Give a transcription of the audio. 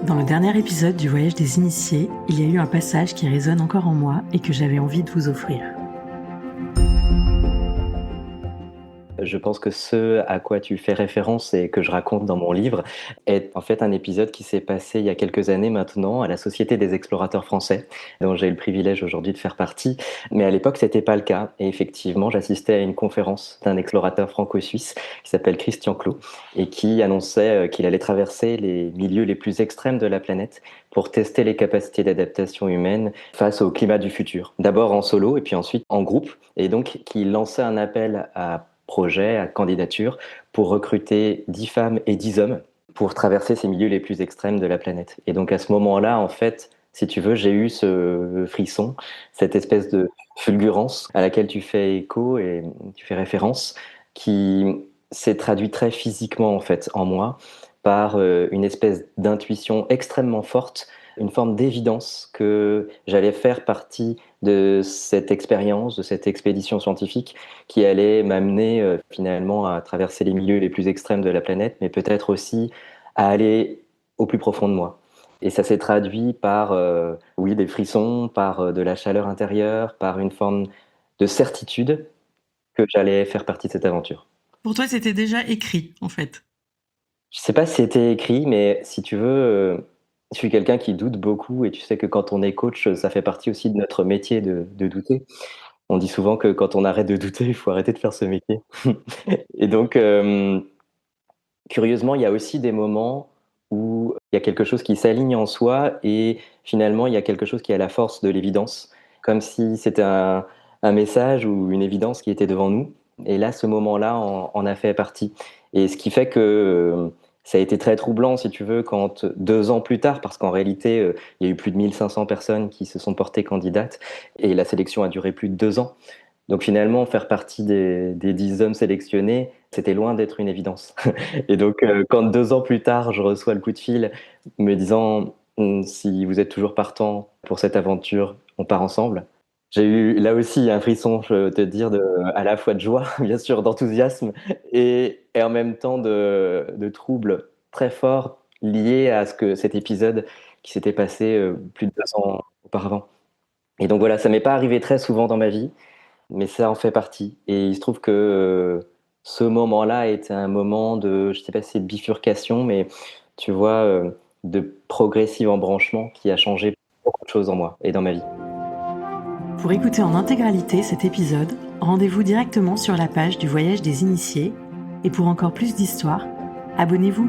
Dans le dernier épisode du Voyage des Initiés, il y a eu un passage qui résonne encore en moi et que j'avais envie de vous offrir. Je pense que ce à quoi tu fais référence et que je raconte dans mon livre est en fait un épisode qui s'est passé il y a quelques années maintenant à la Société des explorateurs français, dont j'ai le privilège aujourd'hui de faire partie. Mais à l'époque, c'était pas le cas. Et effectivement, j'assistais à une conférence d'un explorateur franco-suisse qui s'appelle Christian Clot et qui annonçait qu'il allait traverser les milieux les plus extrêmes de la planète pour tester les capacités d'adaptation humaine face au climat du futur. D'abord en solo et puis ensuite en groupe. Et donc, qui lançait un appel à projet, à candidature, pour recruter 10 femmes et 10 hommes pour traverser ces milieux les plus extrêmes de la planète. Et donc à ce moment-là, en fait, si tu veux, j'ai eu ce frisson, cette espèce de fulgurance à laquelle tu fais écho et tu fais référence, qui s'est traduit très physiquement en fait en moi par une espèce d'intuition extrêmement forte, une forme d'évidence que j'allais faire partie de cette expérience, de cette expédition scientifique qui allait m'amener finalement à traverser les milieux les plus extrêmes de la planète, mais peut-être aussi à aller au plus profond de moi. Et ça s'est traduit par, oui, des frissons, par de la chaleur intérieure, par une forme de certitude que j'allais faire partie de cette aventure. Pour toi, c'était déjà écrit, en fait. Je sais pas si c'était écrit, mais si tu veux, je suis quelqu'un qui doute beaucoup et tu sais que quand on est coach, ça fait partie aussi de notre métier de douter. On dit souvent que quand on arrête de douter, il faut arrêter de faire ce métier. Et donc, curieusement, il y a aussi des moments où il y a quelque chose qui s'aligne en soi et finalement, il y a quelque chose qui a la force de l'évidence, comme si c'était un message ou une évidence qui était devant nous. Et là, ce moment-là en a fait partie. Et ce qui fait que ça a été très troublant, si tu veux, quand 2 ans plus tard, parce qu'en réalité, il y a eu plus de 1500 personnes qui se sont portées candidates et la sélection a duré plus de 2 ans. Donc finalement, faire partie des 10 hommes sélectionnés, c'était loin d'être une évidence. Et donc, quand 2 ans plus tard, je reçois le coup de fil me disant si vous êtes toujours partant pour cette aventure, on part ensemble. J'ai eu là aussi un frisson, je veux te dire, à la fois de joie, bien sûr, d'enthousiasme, et en même temps de trouble très fort lié à cet épisode qui s'était passé plus de 2 ans auparavant. Et donc voilà, ça m'est pas arrivé très souvent dans ma vie, mais ça en fait partie. Et il se trouve que ce moment-là était un moment de, je sais pas si c'est de bifurcation, mais tu vois, de progressif embranchement qui a changé beaucoup de choses en moi et dans ma vie. Pour écouter en intégralité cet épisode, rendez-vous directement sur la page du Voyage des Initiés. Et pour encore plus d'histoires, abonnez-vous.